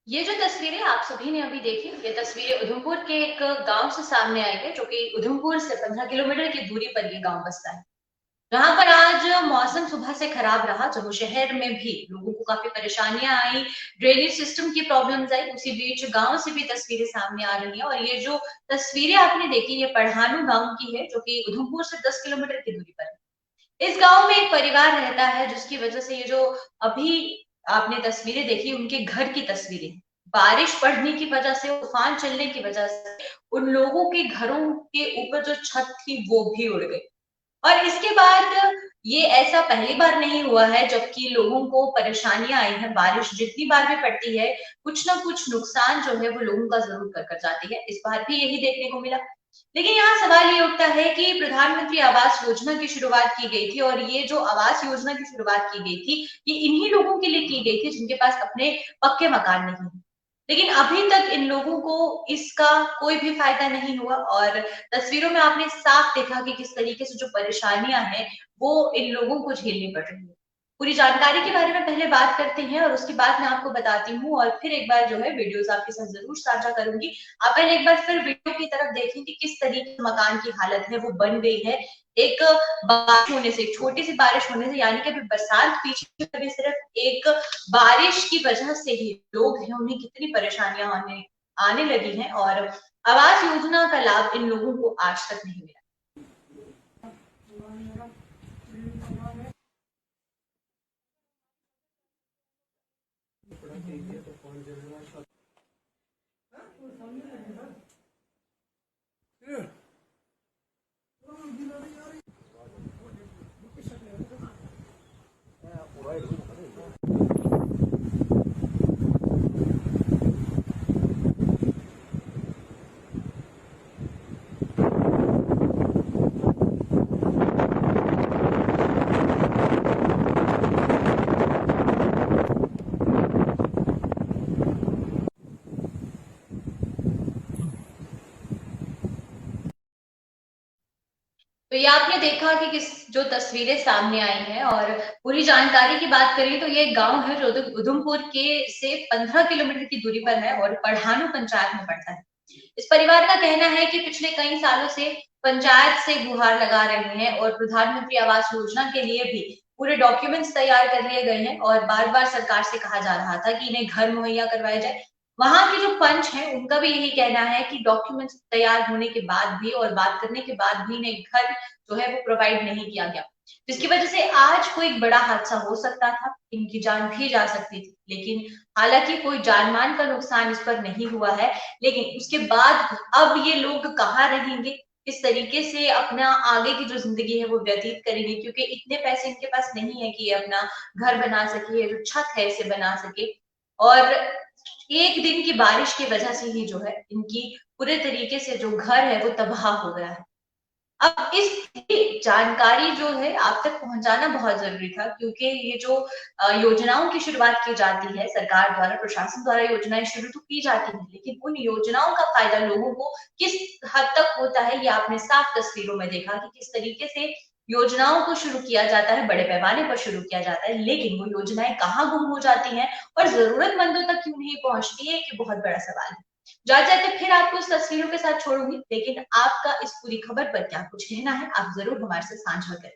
ये जो तस्वीरें आप सभी ने अभी देखी, ये तस्वीरें उधमपुर के एक गांव से सामने आई है, जो कि उधमपुर से 15 किलोमीटर की दूरी पर ये गांव बसता है। जहां पर आज मौसम सुबह से खराब रहा, जम्मू शहर में भी लोगों को काफी परेशानियां आई, ड्रेनेज सिस्टम की प्रॉब्लम्स आई। उसी बीच गांव से भी तस्वीरें सामने आ रही हैं और ये जो तस्वीरें आपने देखी, ये पढ़ानू गांव की है, जो कि उधमपुर से 10 किलोमीटर की दूरी पर है। इस गांव में एक परिवार रहता है, जिसकी वजह से ये जो अभी आपने तस्वीरें देखी, उनके घर की तस्वीरें, बारिश पड़ने की वजह से, तूफान चलने की वजह से उन लोगों के घरों के ऊपर जो छत थी वो भी उड़ गई। और इसके बाद ये ऐसा पहली बार नहीं हुआ है, जबकि लोगों को परेशानियां आई हैं। बारिश जितनी बार भी पड़ती है, कुछ ना कुछ नुकसान जो है वो लोगों का जरूर कर कर जाती है। इस बार भी यही देखने को मिला। लेकिन यहाँ सवाल ये उठता है कि प्रधानमंत्री आवास योजना की शुरुआत की गई थी, और ये जो आवास योजना की शुरुआत की गई थी, ये इन्हीं लोगों के लिए की गई थी जिनके पास अपने पक्के मकान नहीं है। लेकिन अभी तक इन लोगों को इसका कोई भी फायदा नहीं हुआ, और तस्वीरों में आपने साफ देखा कि किस तरीके से जो परेशानियां हैं वो इन लोगों को झेलनी पड़ रही है। पूरी जानकारी के बारे में पहले बात करते हैं, और उसके बाद मैं आपको बताती हूँ, और फिर एक बार जो है वीडियोस आपके साथ जरूर साझा करूंगी। आप पहले एक बार फिर वीडियो की तरफ देखें कि किस तरीके से मकान की हालत है वो बन गई है। एक बारिश होने से, छोटी सी बारिश होने से, यानी कि अभी बरसात पीछे, अभी सिर्फ एक बारिश की वजह से ही लोग हैं, उन्हें कितनी परेशानियां आने आने लगी हैं, और आवास योजना का लाभ इन लोगों को आज तक नहीं मिला। तो ये आपने देखा कि किस जो तस्वीरें सामने आई हैं, और पूरी जानकारी की बात करें तो ये एक गांव है जो उधमपुर के से 15 किलोमीटर की दूरी पर है और पढ़ानू पंचायत में पड़ता है। इस परिवार का कहना है कि पिछले कई सालों से पंचायत से गुहार लगा रहे हैं, और प्रधानमंत्री आवास योजना के लिए भी पूरे डॉक्यूमेंट्स तैयार कर लिए गए हैं, और बार बार सरकार से कहा जा रहा था कि इन्हें घर मुहैया करवाए जाए। वहां के जो पंच हैं, उनका भी यही कहना है कि डॉक्यूमेंट्स तैयार होने के बाद भी और बात करने के बाद भी इन्हें घर जो है वो प्रोवाइड नहीं किया गया, जिसकी वजह से आज कोई बड़ा हादसा हो सकता था, इनकी जान भी जा सकती थी। लेकिन हालांकि कोई जान मान का नुकसान इस पर नहीं हुआ है। लेकिन उसके बाद अब ये लोग कहाँ रहेंगे, किस तरीके से अपना आगे की जो जिंदगी है वो व्यतीत करेंगे, क्योंकि इतने पैसे इनके पास नहीं है कि ये अपना घर बना सके, या जो छत है इसे बना सके। और एक दिन की बारिश की वजह से ही जो है इनकी पूरे तरीके से जो घर है वो तबाह हो गया है। अब इस जानकारी जो है आप तक पहुंचाना बहुत जरूरी था, क्योंकि ये जो योजनाओं की शुरुआत की जाती है सरकार द्वारा, प्रशासन द्वारा योजनाएं शुरू तो की जाती है, लेकिन उन योजनाओं का फायदा लोगों को किस हद तक होता है, ये आपने साफ तस्वीरों में देखा कि किस तरीके से योजनाओं को शुरू किया जाता है, बड़े पैमाने पर शुरू किया जाता है, लेकिन वो योजनाएं कहाँ गुम हो जाती हैं और जरूरतमंदों तक क्यों नहीं पहुंचती है, ये बहुत बड़ा सवाल है। जाते जाते फिर आपको इस तस्वीरों के साथ छोड़ूंगी, लेकिन आपका इस पूरी खबर पर क्या कुछ कहना है, आप जरूर हमारे से साझा करें।